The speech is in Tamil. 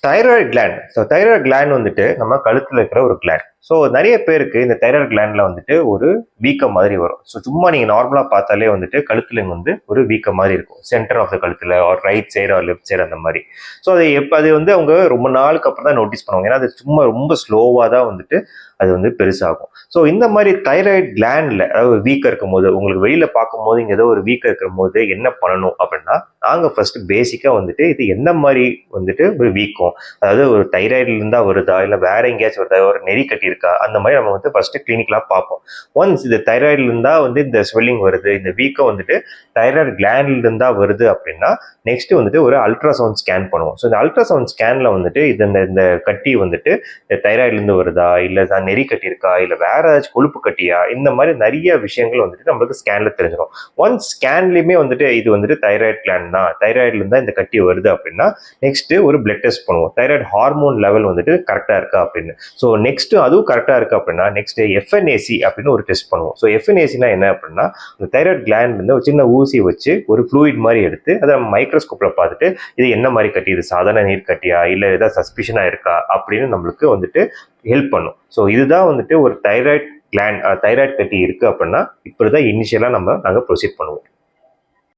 Thyroid gland. So thyroid gland வந்துட்டு நம்ம கழுத்துல இருக்கிற ஒரு கிளாண்ட். ஸோ நிறைய பேருக்கு இந்த தைராய்டு கிளாண்ட்ல வந்துட்டு ஒரு வீக்கம் மாதிரி வரும். ஸோ சும்மா நீங்க நார்மலா பார்த்தாலே வந்துட்டு கழுத்துல வந்து ஒரு வீக்கம் மாதிரி இருக்கும். சென்டர் ஆஃப் த கழுத்துல ஒரு ரைட் சைடு ஒரு லெஃப்ட் சைடு அந்த மாதிரி. ஸோ அது வந்து அவங்க ரொம்ப நாளுக்கு அப்புறம் தான் நோட்டீஸ் பண்ணுவாங்க. ஏன்னா அது சும்மா ரொம்ப ஸ்லோவா தான் வந்துட்டு அது வந்து பெருசாகும். ஸோ இந்த மாதிரி தைராய்டு கிளாண்ட்ல அதாவது வீக்கம் இருக்கும் போது உங்களுக்கு வெளியில பார்க்கும்போது இங்க ஏதோ ஒரு வீக்கம் இருக்கும் போது என்ன பண்ணணும் அப்படின்னா, நாங்க ஃபர்ஸ்ட் பேசிக்கா வந்துட்டு இது என்ன மாதிரி வந்துட்டு ஒரு வீக்கம், அதாவது ஒரு தைராய்டுல இருந்தா வருதா இல்ல வேற எங்கேயாச்சும் வருதா, ஒரு நெறி கட்டி இருக்கா, அந்த மாதிரி நம்ம வந்து ஃபர்ஸ்ட் கிளினிக்கலா பார்ப்போம். ஒன்ஸ் இது தைராய்டுல இருந்தா வந்து இந்த ஸ்வெல்லிங் வருது, இந்த வீக்கம் வந்துட்டு தைராய்டு கிளாண்ட்ல இருந்தா வருது அப்படின்னா நெக்ஸ்ட் வந்துட்டு ஒரு அல்ட்ராசவுண்ட் ஸ்கேன் பண்ணுவோம். ஸோ இந்த அல்ட்ராசவுண்ட் ஸ்கேன்ல வந்துட்டு இது இந்த இந்த கட்டி வந்துட்டு தைராய்டுல இருந்து வருதா இல்ல நெறி கட்டி இருக்கா இல்ல வேற ஏதாச்சும் கொழுப்பு கட்டியா, இந்த மாதிரி நிறைய விஷயங்கள் வந்துட்டு நம்மளுக்கு ஸ்கேன்ல தெரிஞ்சிடும். ஒன்ஸ் ஸ்கேன்லயுமே வந்துட்டு இது வந்துட்டு தைராய்டு கிளாண்ட் தான், தைராய்டுல இருந்தா இந்த கட்டி வருது அப்படின்னா நெக்ஸ்ட் ஒரு பிளட் டெஸ்ட் பண்ணுவோம். தைராய்டு ஹார்மோன் லெவல் வந்துட்டு கரெக்டா இருக்கா அப்படின்னு. ஸோ நெக்ஸ்ட் அதுவும் கரெக்டா இருக்கு அப்படின்னா நெக்ஸ்ட் எஃப்என்ஏசி அப்படின்னு ஒரு டெஸ்ட் பண்ணுவோம். ஸோ எஃப்என்ஏசினா என்ன அப்படின்னா, இந்த தைராய்டு கிளாண்ட் வந்து ஒரு சின்ன ஊசி வச்சு ஒரு ஃப்ளூயிட் மாதிரி எடுத்து அதை மைக்ரோஸ்கோப்ல பார்த்துட்டு இது என்ன மாதிரி கட்டி, இது சாதாரண நீர் கட்டியா இல்ல ஏதாவது சஸ்பிஷனா இருக்கா அப்படின்னு நம்மளுக்கு வந்துட்டு ஹெல்ப் பண்ணும். ஸோ இதுதான் வந்துட்டு ஒரு தைராய்டு கிளாண்ட் தைராய்டு கட்டி இருக்கு அப்படின்னா இப்படிதான் இனிஷியலா நாங்க ப்ரொசீட் பண்ணுவோம்.